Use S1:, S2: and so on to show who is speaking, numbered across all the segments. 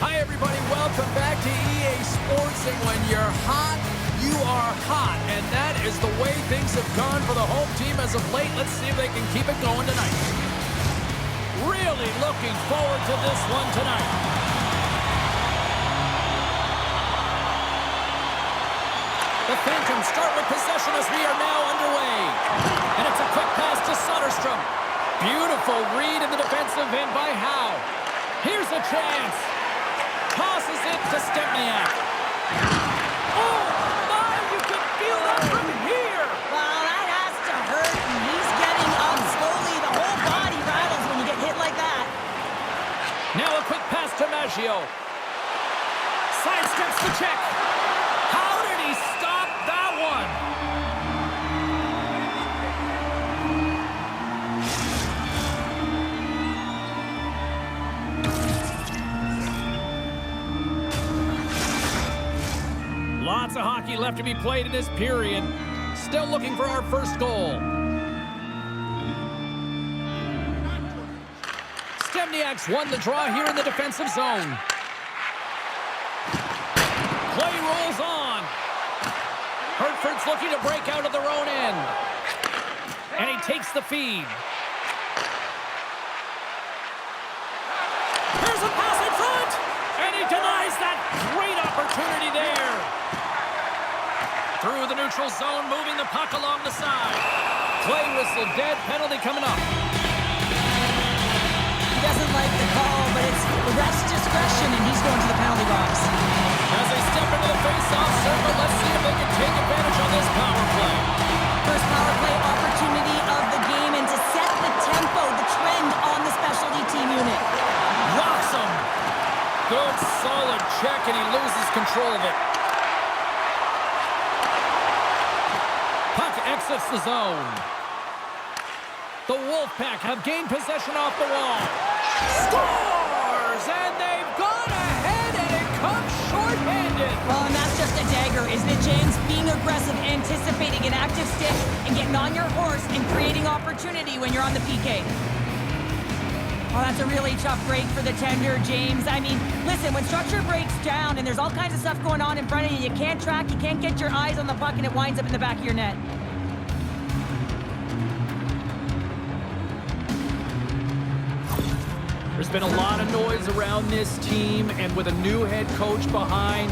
S1: Hi, everybody. Welcome back to EA Sports. And when you're hot, you are hot. And that is the way things have gone for the home team as of late. Let's see if they can keep it going tonight. Really looking forward to this one tonight. The Phantoms start with possession as we are now underway. And it's a quick pass to Soderstrom. Beautiful read in the defensive end by Howe. Here's a chance. Tosses it to Stempniak. Oh, my, you can feel that from here.
S2: Well, that has to hurt, and he's getting up slowly. The whole body rattles when you get hit like that.
S1: Now a quick pass to Maggio. Sidesteps the check. How did he stop that one? Lots of hockey left to be played in this period. Still looking for our first goal. Stempniak's won the draw here in the defensive zone. Play rolls on. Hertford's looking to break out of their own end. And he takes the feed. Here's a pass in front. And he denies that great opportunity there. Through the neutral zone, moving the puck along the side. Play whistle, dead, penalty coming up.
S2: He doesn't like the call, but it's the ref's discretion, and he's going to the penalty box.
S1: As they step into the face-off circle, let's see if they can take advantage on this power play.
S2: First power play opportunity of the game, and to set the tempo, the trend on the specialty team unit.
S1: Rocks him. Good, solid check, and he loses control of it. Puck exits the zone. The Wolfpack have gained possession off the wall. Scores! And they've gone ahead, and it comes short-handed.
S2: Well, and that's just a dagger, isn't it, James? Being aggressive, anticipating an active stick, and getting on your horse and creating opportunity when you're on the PK. Well, that's a really tough break for the tender, James. I mean, listen, when structure breaks down and there's all kinds of stuff going on in front of you, you can't track, you can't get your eyes on the puck, and it winds up in the back of your net.
S1: There's been a lot of noise around this team, and with a new head coach behind,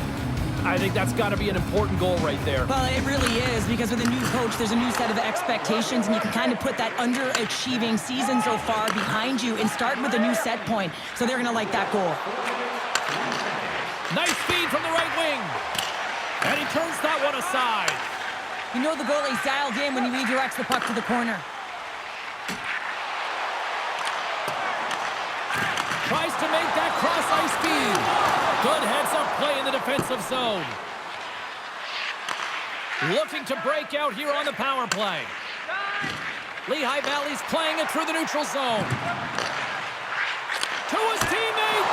S1: I think that's got to be an important goal right there.
S2: Well, it really is, because with a new coach, there's a new set of expectations, and you can kind of put that underachieving season so far behind you and start with a new set point. So they're going to like that goal.
S1: Nice feed from the right wing. And he turns that one aside.
S2: You know the goalie's dialed in when he redirects the puck to the corner.
S1: Tries to make that cross-ice feed. Good heads-up play in the defensive zone. Looking to break out here on the power play. Lehigh Valley's playing it through the neutral zone. To his teammate.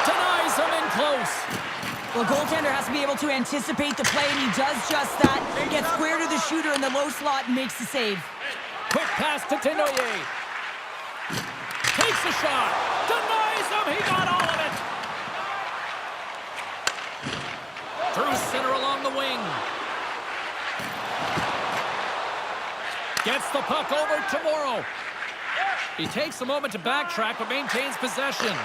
S1: Denies him in close.
S2: Well, goaltender has to be able to anticipate the play, and he does just that. Gets square to the shooter in the low slot and makes the save.
S1: Quick pass to Tenoyer. Takes a shot. Denies him. He got all of it. Through center along the wing. Gets the puck over to Morrow. He takes a moment to backtrack, but maintains possession.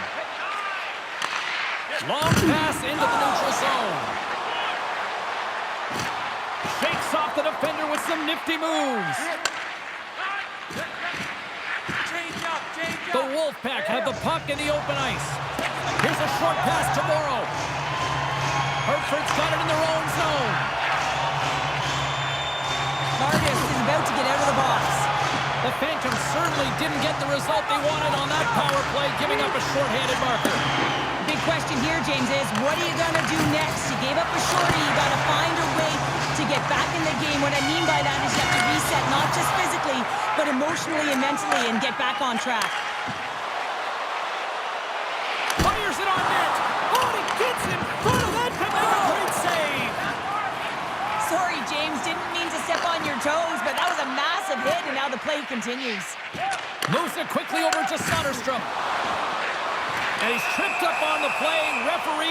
S1: Long pass into the neutral zone. Shakes off the defender with some nifty moves. The Wolfpack have the puck in the open ice. Here's a short pass to Morrow. Hertford's got it in their own zone.
S2: Vargas is about to get out of the box.
S1: The Phantoms certainly didn't get the result they wanted on that power play, giving up a shorthanded marker.
S2: Big question here, James, is what are you going to do next? You gave up a shorty. You got to find a way to get back in the game. What I mean by that is you have to reset, not just physically, but emotionally and mentally, and get back on track.
S1: Fires it on net. Oh, he gets in front of that to make a great save.
S2: Sorry, James, didn't mean to step on your toes, but that was a massive hit, and now the play continues.
S1: Moves it quickly over to Soderstrom. And he's tripped up on the play. Referee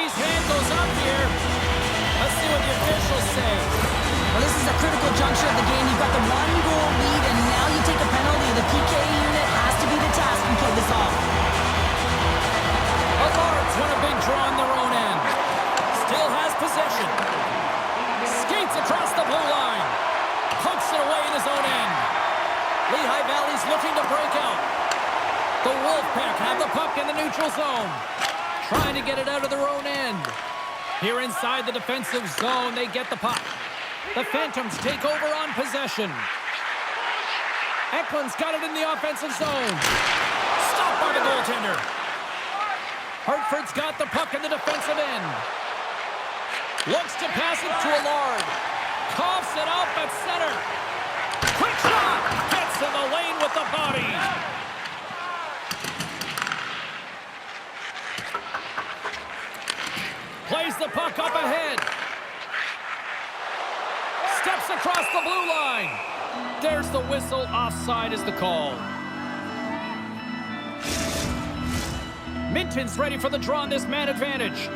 S1: the officials say?
S2: Well, this is a critical juncture of the game. You've got the one-goal lead, and now you take a penalty. The PK unit has to be the task and kill this off.
S1: Alarms won a big draw on their own end. Still has possession. Skates across the blue line. Pokes it away in his own end. Lehigh Valley's looking to break out. The Wolfpack have the puck in the neutral zone. Trying to get it out of their own end. Here inside the defensive zone, they get the puck. The Phantoms take over on possession. Eklund's got it in the offensive zone. Stopped by the goaltender. Hartford's got the puck in the defensive end. Looks to pass it to Allard. Coughs it up at center. Quick shot! Gets in the lane with the body. Plays the puck up ahead. Steps across the blue line. There's the whistle. Offside is the call. Minton's ready for the draw on this man advantage.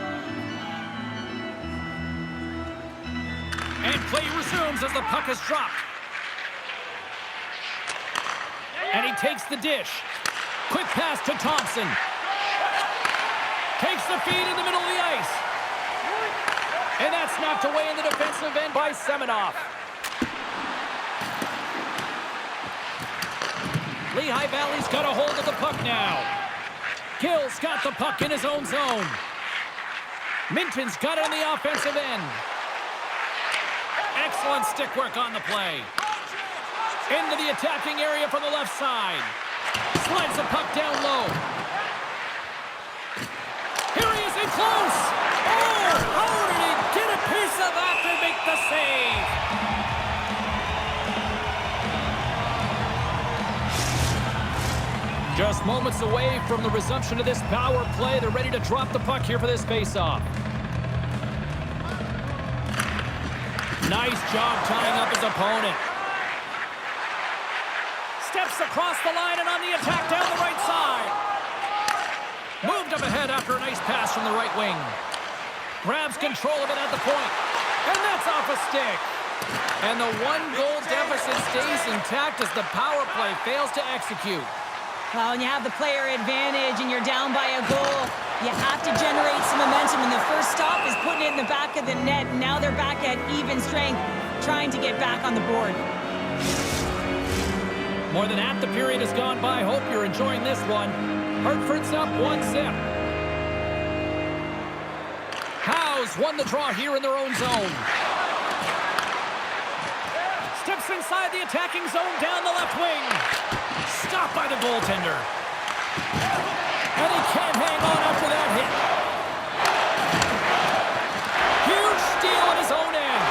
S1: And play resumes as the puck is dropped. And he takes the dish. Quick pass to Thompson. Takes the feed in the middle of the ice. And that's knocked away in the defensive end by Semenoff. Lehigh Valley's got a hold of the puck now. Gill's got the puck in his own zone. Minton's got it on the offensive end. Excellent stick work on the play. Into the attacking area from the left side. Slides the puck down low. Here he is in close. Oh, how did he get a piece of that to make the save? Just moments away from the resumption of this power play. They're ready to drop the puck here for this faceoff. Nice job tying up his opponent. Steps across the line and on the attack down the right side. Moved up ahead after a nice pass from the right wing. Grabs control of it at the point. And that's off a stick. And the one-goal deficit stays intact as the power play fails to execute.
S2: Well, when you have the player advantage and you're down by a goal, you have to generate some momentum. And the first stop is putting it in the back of the net. And now they're back at even strength, trying to get back on the board.
S1: More than half the period has gone by. Hope you're enjoying this one. Hartford's up 1-0. Howe's won the draw here in their own zone. Steps inside the attacking zone down the left wing. Stopped by the goaltender. And he can't hang on after that hit. Huge steal at his own end.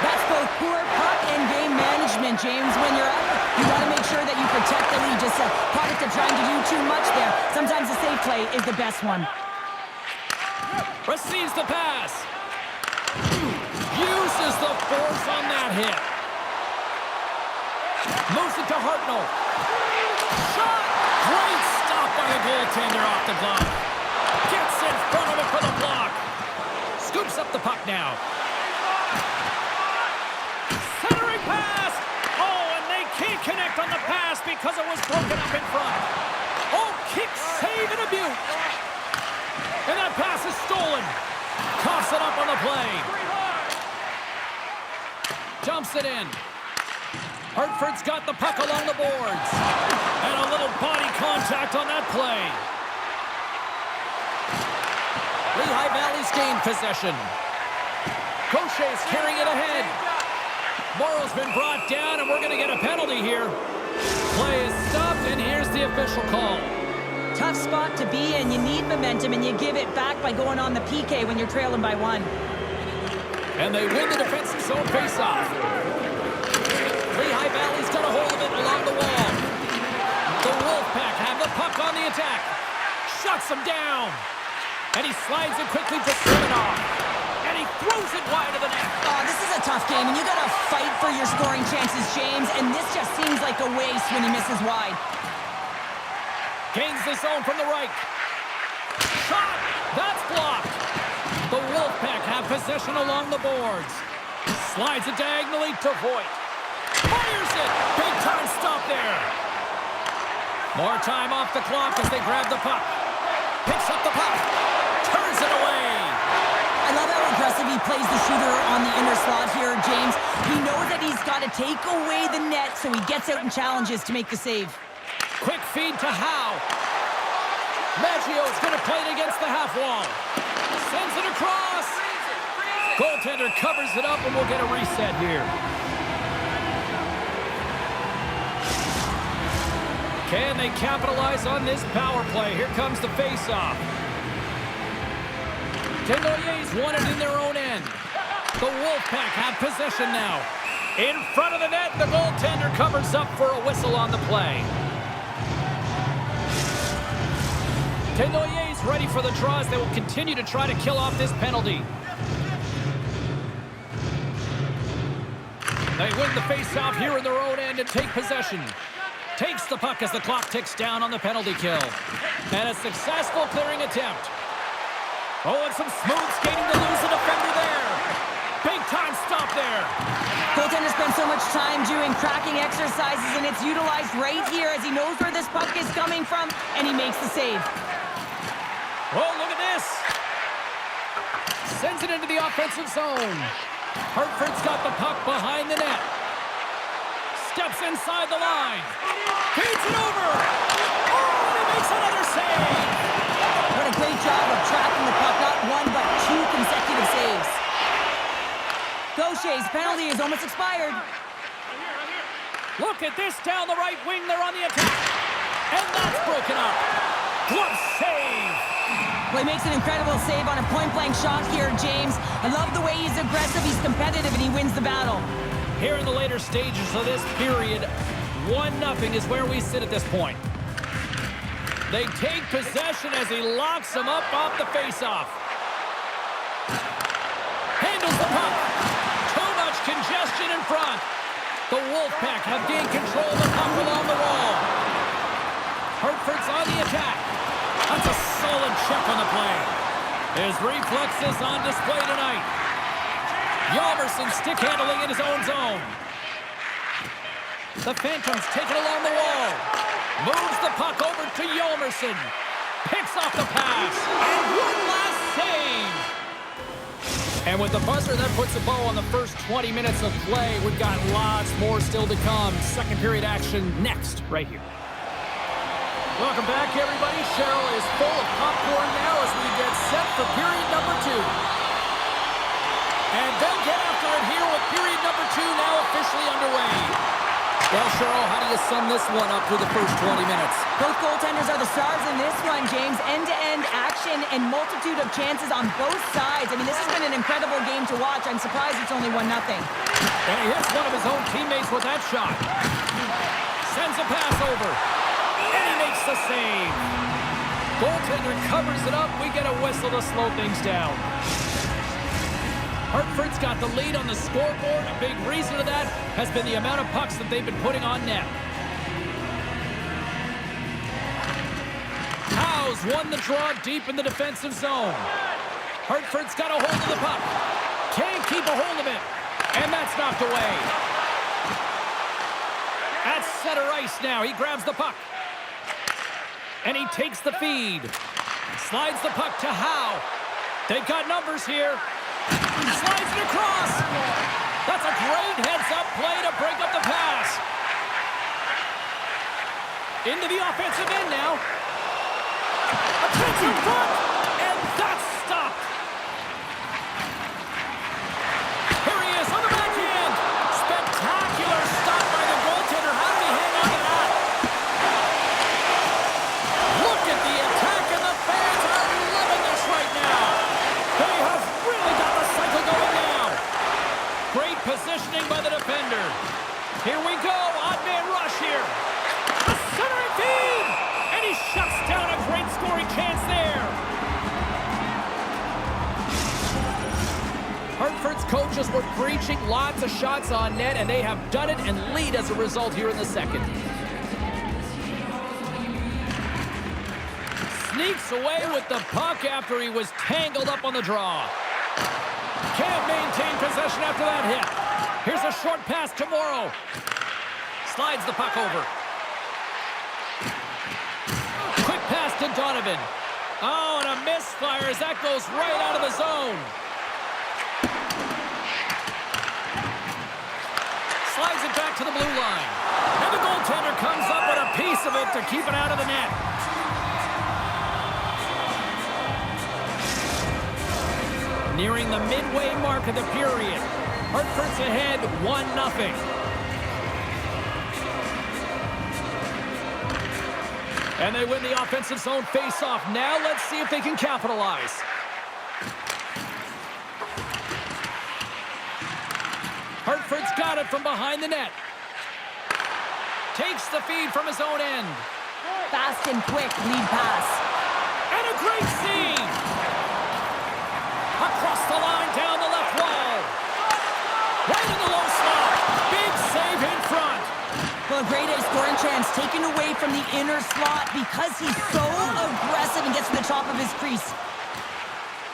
S2: That's both poor puck and game management, James. When you're up, you want to make sure that you protect the lead. Just a product of trying to do too much there. Sometimes the safe play is the best one.
S1: Receives the pass. Uses the force on that hit. Moves it to Hartnell. Shot! Great stop by the goaltender off the glove. Gets in front of it for the block. Scoops up the puck now. Centering pass! Oh, and they can't connect on the pass because it was broken up in front. Oh, kick, save, and a beaut. And that pass is stolen. Coughs it up on the play. Dumps it in. Hartford's got the puck along the boards. And a little body contact on that play. Lehigh Valley's gained possession. Gaucher's carrying it ahead. Morrow's been brought down, and we're going to get a penalty here. Play is stopped, and here's the official call.
S2: Tough spot to be in. You need momentum, and you give it back by going on the PK when you're trailing by one.
S1: And they win the defensive zone faceoff. Lehigh Valley's got a hold of it along the wall. The Wolfpack have the puck on the attack. Shuts him down. And he slides it quickly to Semenoff. And he throws it wide of the net.
S2: Oh, this is a tough game, and you got to fight for your scoring chances, James. And this just seems like a waste when he misses wide.
S1: Gains the zone from the right. Shot! That's blocked. The Wolfpack have possession. possession along the boards. Slides it diagonally to Voigt. Fires it! Big time stop there. More time off the clock as they grab the puck. Picks up the puck. Turns it away.
S2: I love how aggressive he plays the shooter on the inner slot here, James. He knows that he's got to take away the net, so he gets out and challenges to make the save.
S1: Quick feed to Howe. Maggio's going to play it against the half wall. Sends it across. Goaltender covers it up, and we'll get a reset here. Can they capitalize on this power play? Here comes the face-off. Desnoyers won it in their own end. The Wolfpack have possession now. In front of the net, the goaltender covers up for a whistle on the play. Desnoyers ready for the draws. They will continue to try to kill off this penalty. They win the face-off here in their own end and take possession. Takes the puck as the clock ticks down on the penalty kill. And a successful clearing attempt. Oh, and some smooth skating to lose the defender there. Big time stop there.
S2: Goaltender spends so much time doing cracking exercises, and it's utilized right here as he knows where this puck is coming from, and he makes the save.
S1: Oh, look at this. Sends it into the offensive zone. Hartford's got the puck behind the net. Steps inside the line. Feeds it over. Oh, and he makes another save.
S2: What a great job of tracking the puck. Not one, but two consecutive saves. Gaucher's penalty is almost expired.
S1: Look at this down the right wing. They're on the attack. And that's broken up. Glove save.
S2: Well, he makes an incredible save on a point-blank shot here, James. I love the way he's aggressive, he's competitive, and he wins the battle.
S1: Here in the later stages of this period, 1-0 is where we sit at this point. They take possession as he locks them up off the faceoff. Handles the puck. Too much congestion in front. The Wolfpack have gained control of the puck along the wall. Hartford's on the attack. That's a solid check on the play. His reflexes on display tonight. Yalmerson stick handling in his own zone. The Phantoms take it along the wall. Moves the puck over to Yalmerson. Picks off the pass. And one last save. And with the buzzer, that puts a bow on the first 20 minutes of play. We've got lots more still to come. Second period action next, right here. Welcome back, everybody. Cheryl is full of popcorn now as we get set for period number 2. And they'll get after it here with period number 2 now officially underway. Well, Cheryl, how do you sum this one up through the first 20 minutes?
S2: Both goaltenders are the stars in this one, James. End-to-end action and multitude of chances on both sides. I mean, this has been an incredible game to watch. I'm surprised it's only 1-0.
S1: And he hits one of his own teammates with that shot. Sends a pass over. And he makes the save. Goaltender covers it up. We get a whistle to slow things down. Hartford's got the lead on the scoreboard. A big reason of that has been the amount of pucks that they've been putting on net. Howe's won the draw deep in the defensive zone. Hartford's got a hold of the puck. Can't keep a hold of it. And that's knocked away. At center ice now. He grabs the puck. And he takes the feed. Slides the puck to Howe. They've got numbers here. Slides it across. That's a great heads-up play to break up the pass. Into the offensive end now. Attempts in front. And that's stopped. Here he is on the backhand. Spectacular stop by the goaltender. How did he hang on to that? Look at the attack, and the fans are loving this right now. They have really got the cycle going now. Great positioning by the defender. Here we go. Odd man rush here. A centering feed. And he shuts down a great scoring chance there. Hartford's coaches were preaching lots of shots on net, and they have done it and lead as a result here in the second. Sneaks away with the puck after he was tangled up on the draw. Can't maintain possession after that hit. Here's a short pass to Morrow. Slides the puck over. Quick pass to Donovan. Oh, and a misfire as that goes right out of the zone. Slides it back to the blue line. And the goaltender comes up with a piece of it to keep it out of the net. Nearing the midway mark of the period. Hartford's ahead 1-0. And they win the offensive zone face-off. Now let's see if they can capitalize. Hartford's got it from behind the net. Takes the feed from his own end.
S2: Fast and quick lead pass.
S1: And a great save! Across the line, down the left wall. Right in the low slot. Big save in front.
S2: Well, a great scoring chance taken away from the inner slot because he's so aggressive and gets to the top of his crease.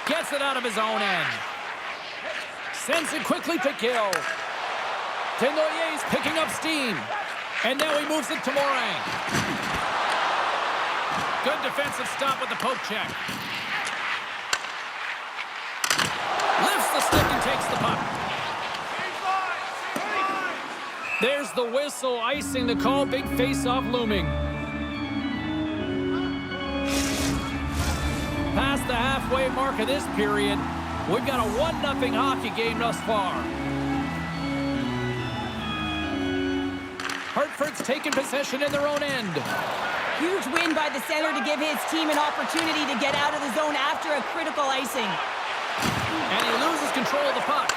S1: Gets it out of his own end. Sends it quickly to Gill. Desnoyers picking up steam. And now he moves it to Morang. Good defensive stop with the poke check. Lifts the stick and takes the puck. There's the whistle, icing the call. Big face-off looming. Past the halfway mark of this period, we've got a 1-0 hockey game thus far. Hartford's taken possession in their own end.
S2: Huge win by the center to give his team an opportunity to get out of the zone after a critical icing.
S1: And he loses control of the puck.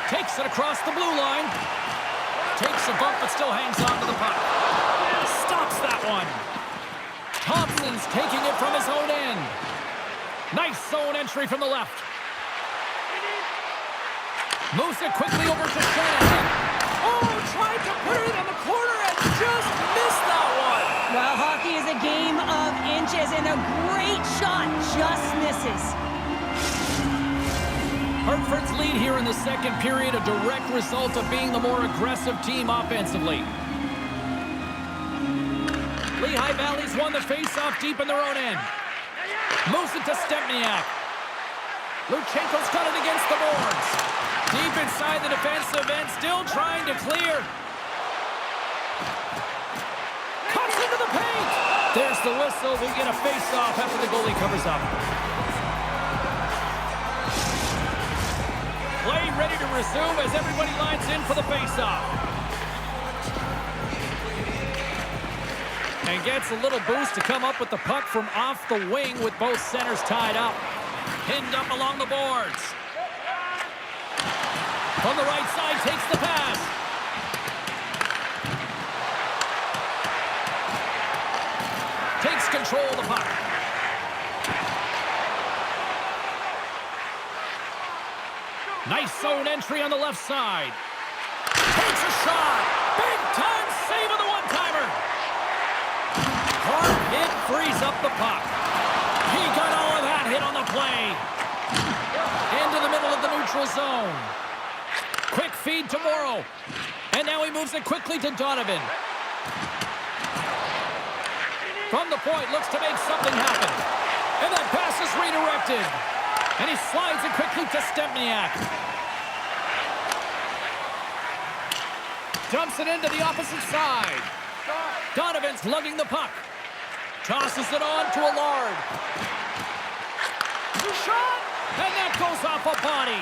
S1: Takes it across the blue line. Takes a bump but still hangs on to the puck. Stops that one. Thompson's taking it from his own end. Nice zone entry from the left. Moves it quickly over to Shanahan. Oh, tried to put it in the corner and just missed that one.
S2: Well, hockey is a game of inches, and a great shot just misses.
S1: Hartford's lead here in the second period, a direct result of being the more aggressive team offensively. Lehigh Valley's won the face-off deep in their own end. Moves it to Stempniak. Luchenko's got it against the boards. Deep inside the defensive end, still trying to clear. Cuts into the paint. There's the whistle. We get a face-off after the goalie covers up. Play ready to resume as everybody lines in for the face-off. And gets a little boost to come up with the puck from off the wing with both centers tied up. Pinned up along the boards. From the right side, takes the pass. Takes control of the puck. Nice zone entry on the left side. Takes a shot. Big time save of the one-timer. Hard hit frees up the puck. He got all of that hit on the play. Into the middle of the neutral zone. Quick feed to Morrow. And now he moves it quickly to Donovan. From the point, looks to make something happen. And that pass is redirected. And he slides it quickly to Stempniak. Dumps it into the opposite side. Donovan's lugging the puck. Tosses it on to Allard. Shot! And that goes off a body.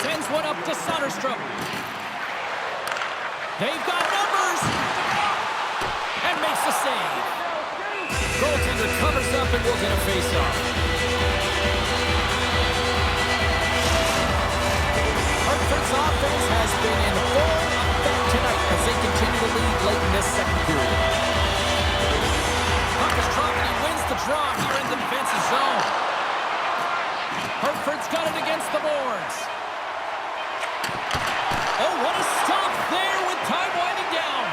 S1: Sends one up to Soderstrom. They've got numbers. And makes the save. Goaltender covers up and will get a face-off. Hartford's offense has been in full effect tonight as they continue to lead late in this second period. Puck is dropped and he wins the draw here in the defensive zone. Hartford's got it against the boards. Oh, what a stop there with time winding down.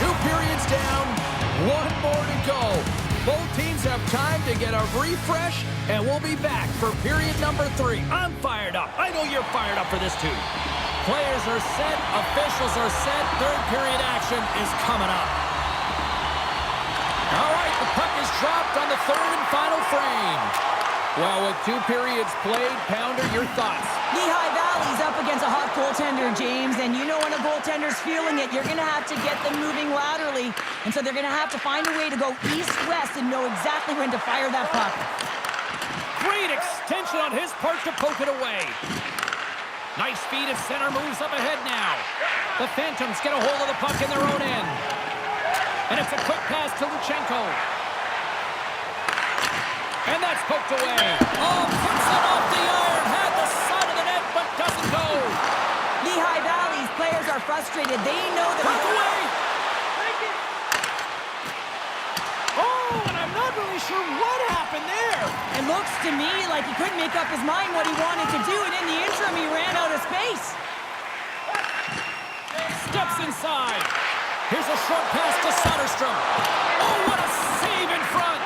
S1: 2 periods down, 1 more to go. Both teams have time to get a refresh, and we'll be back for period number 3. I'm fired up. I know you're fired up for this too. Players are set, officials are set, third period action is coming up. All right, the puck is dropped on the third and final frame. Well, with 2 periods played, Pounder, your thoughts?
S2: Lehigh Valley's up against a hot goaltender, James, and you know when a goaltender's feeling it, you're going to have to get them moving laterally, and so they're going to have to find a way to go east-west and know exactly when to fire that puck.
S1: Great extension on his part to poke it away. Nice speed at center, moves up ahead now. The Phantoms get a hold of the puck in their own end. And it's a quick pass to Luchenko. And that's poked away. Oh, puts it off the iron. Had the side of the net, but doesn't go.
S2: Lehigh Valley's players are frustrated. They know that...
S1: Puck away. Oh, and I'm not really sure what happened there.
S2: It looks to me like he couldn't make up his mind what he wanted to do, and in the interim, he ran out of space.
S1: Steps inside. Here's a short pass to Soderstrom. Oh, what a save in front.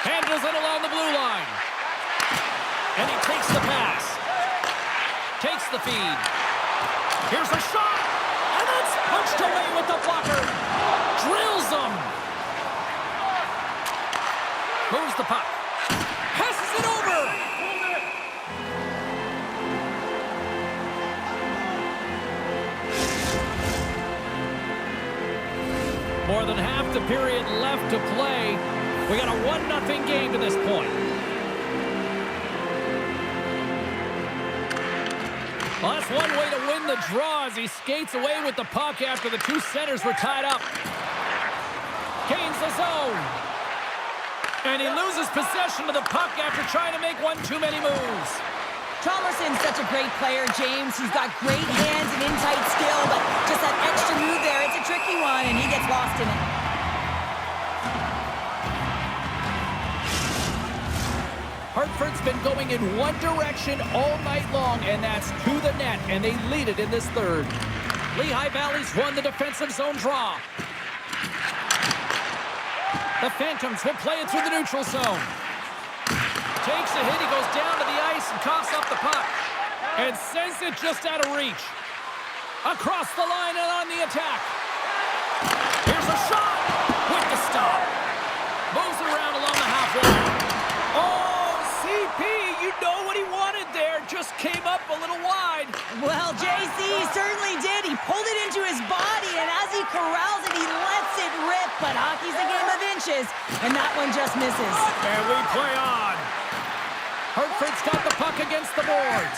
S1: Handles it along the blue line. And he takes the pass. Takes the feed. Here's a shot. And that's punched away with the blocker. Drills him. Moves the puck. Passes it over. More than half the period left to play. We got a 1-0 game to this point. Well, that's one way to win the draw as he skates away with the puck after the 2 centers were tied up. Gains the zone. And he loses possession of the puck after trying to make one too many moves.
S2: Chalmerson's such a great player, James. He's got great hands and in-tight skill, but just that extra move there, it's a tricky one, and he gets lost in it.
S1: Hartford's been going in one direction all night long, and that's to the net, and they lead it in this third. Lehigh Valley's won the defensive zone draw. The Phantoms will play it through the neutral zone. Takes a hit, he goes down to the ice and coughs up the puck. And sends it just out of reach. Across the line and on the attack. Here's a shot with the stop. Moves around along the halfway. Oh, CP, you know what he wanted there. Just came up a little wide.
S2: Well, JC certainly did. He pulled it into his body, and as he corrals it, he lets it rip. But hockey's a game of inches, and that one just misses.
S1: And we play on. Hartford's got the puck against the boards.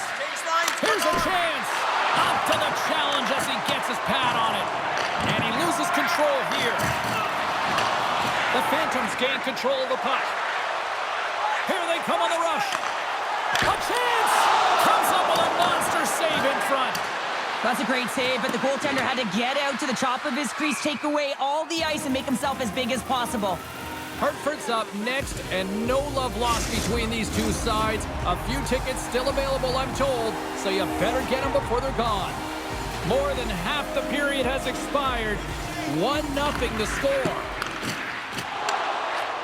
S1: Here's a chance. Up to the challenge as he gets his pad on it. And he loses control here. The Phantoms gain control of the puck. Here they come on the rush. A chance! Comes up with a monster save in front.
S2: That's a great save, but the goaltender had to get out to the top of his crease, take away all the ice, and make himself as big as possible.
S1: Hartford's up next, and no love lost between these two sides. A few tickets still available, I'm told, so you better get them before they're gone. More than half the period has expired. 1-0 to score.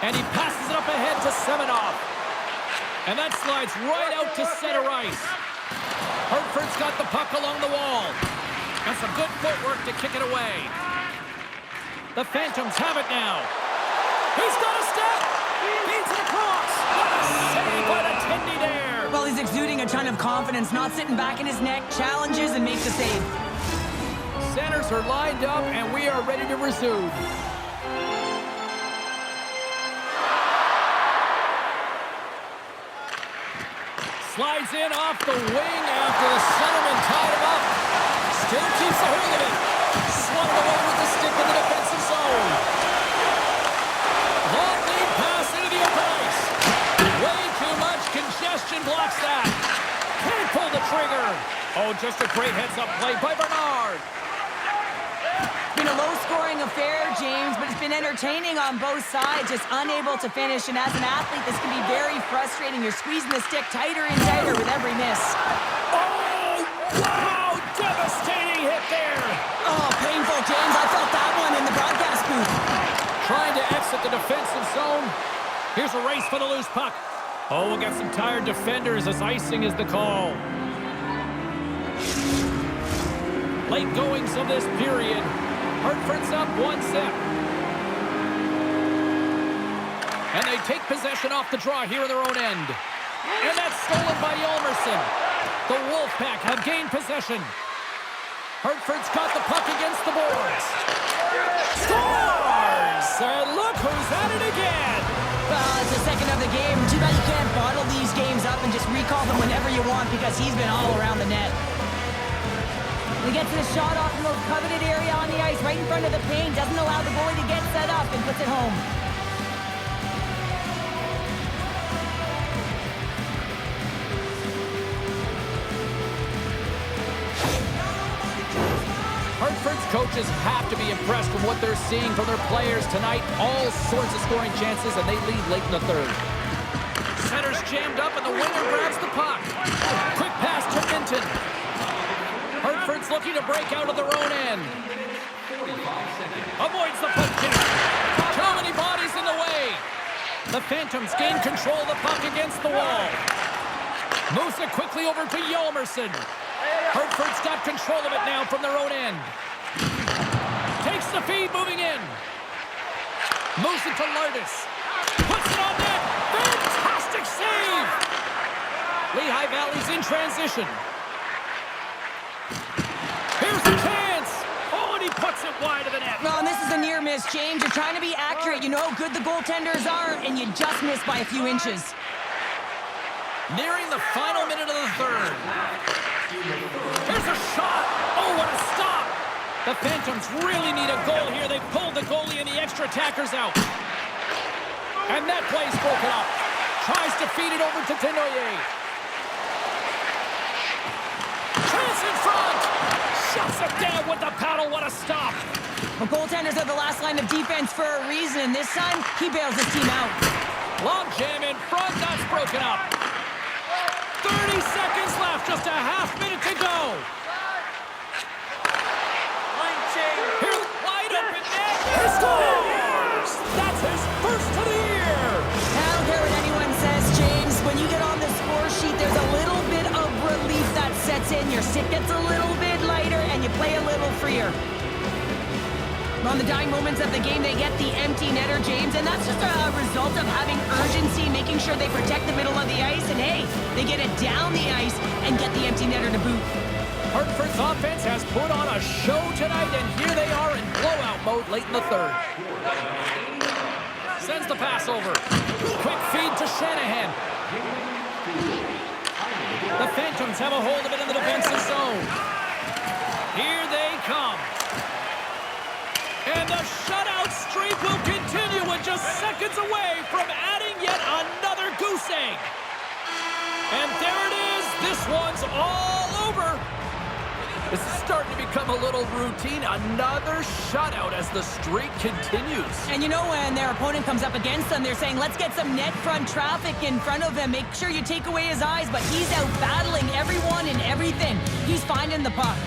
S1: And he passes it up ahead to Semenoff. And that slides right out to center ice. Hartford's got the puck along the wall. And some good footwork to kick it away. The Phantoms have it now. He's got a step. Feeds it across. What a save by the Tindy there.
S2: Well, he's exuding a ton of confidence, not sitting back in his neck, challenges and makes a save.
S1: Centers are lined up, and we are ready to resume. Slides in off the wing after the centerman tied him up. Still keeps a hold of it. Swung away with the stick in the defensive zone. Long lead pass into the open ice. Way too much congestion blocks that. Can't pull the trigger. Oh, just a great heads-up play by Bernard.
S2: Been a low-scoring affair, James, but it's been entertaining on both sides, just unable to finish. And as an athlete, this can be very frustrating. You're squeezing the stick tighter and tighter with every miss.
S1: Oh, wow! Devastating hit there.
S2: Oh, painful, James. I felt that one in the broadcast booth.
S1: Trying to exit the defensive Here's a race for the loose puck. Oh, we'll get some tired defenders as icing is the call. Late goings of this period. Hartford's up 1-0. And they take possession off the draw here in their own end. And that's stolen by Yolmerson. The Wolfpack have gained possession. Hartford's got the puck against the boards. Scores! And look who's at it again.
S2: Well, it's the second of the game. Too bad you can't bottle these games up and just recall them whenever you want because he's been all around the net. He gets the shot off the most coveted area on the ice right in front of the paint. Doesn't allow the goalie to get set up and puts it home.
S1: Hartford's coaches have to be impressed with what they're seeing from their players tonight. All sorts of scoring chances, and they lead late in the third. Center's jammed up, and the winger grabs the puck. Quick pass to Minton. Hartford's looking to break out of their own end. Avoids the puck kick. Too many bodies in the way. The Phantoms gain control of the puck against the wall. Moves it quickly over to Yolmerson. Hartford's got control of it now from their own end. Takes the feed, moving in. Moves it to Lardis. Puts it on net. Fantastic save! Lehigh Valley's in transition. Here's the chance. Oh, and he puts it wide of the net.
S2: Well, and this is a near miss, James. You're trying to be accurate. You know how good the goaltenders are, and you just missed by a few inches.
S1: Nearing the final minute of the third. Here's a shot. Oh, what a stop. The Phantoms really need a goal here. They pulled the goalie and the extra attackers out. And that play's broken up. Tries to feed it over to Tenoyer. Chance in front. Shuts it down with the paddle. What a stop.
S2: Well, goaltenders are the last line of defense for a reason. This time, he bails his team out.
S1: Long jam in front. That's broken up. 30 seconds left, just a half minute to go. Here's wide open net. He scores! That's his first of the year.
S2: I don't care what anyone says, James. When you get on the score sheet, there's a little bit of relief that sets in. Your stick gets a little bit lighter, and you play a little freer. On the dying moments of the game, they get the empty netter, James, and that's just a result of having urgency, making sure they protect the middle of the ice, and hey, they get it down the ice and get the empty netter to boot.
S1: Hartford's offense has put on a show tonight, and here they are in blowout mode late in the third. Sends the pass over. Quick feed to Shanahan. The Phantoms have a hold of it in the defensive zone. Here they come. And the shutout streak will continue with just seconds away from adding yet another goose egg. And there it is. This one's all over. This is starting to become a little routine. Another shutout as the streak continues.
S2: And you know when their opponent comes up against them, they're saying, let's get some net front traffic in front of him. Make sure you take away his eyes, but he's out battling everyone and everything. He's finding the puck.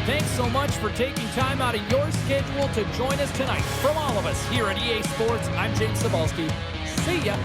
S1: Thanks so much for taking time out of your schedule to join us tonight. From all of us here at EA Sports, I'm James Cebulski. See ya.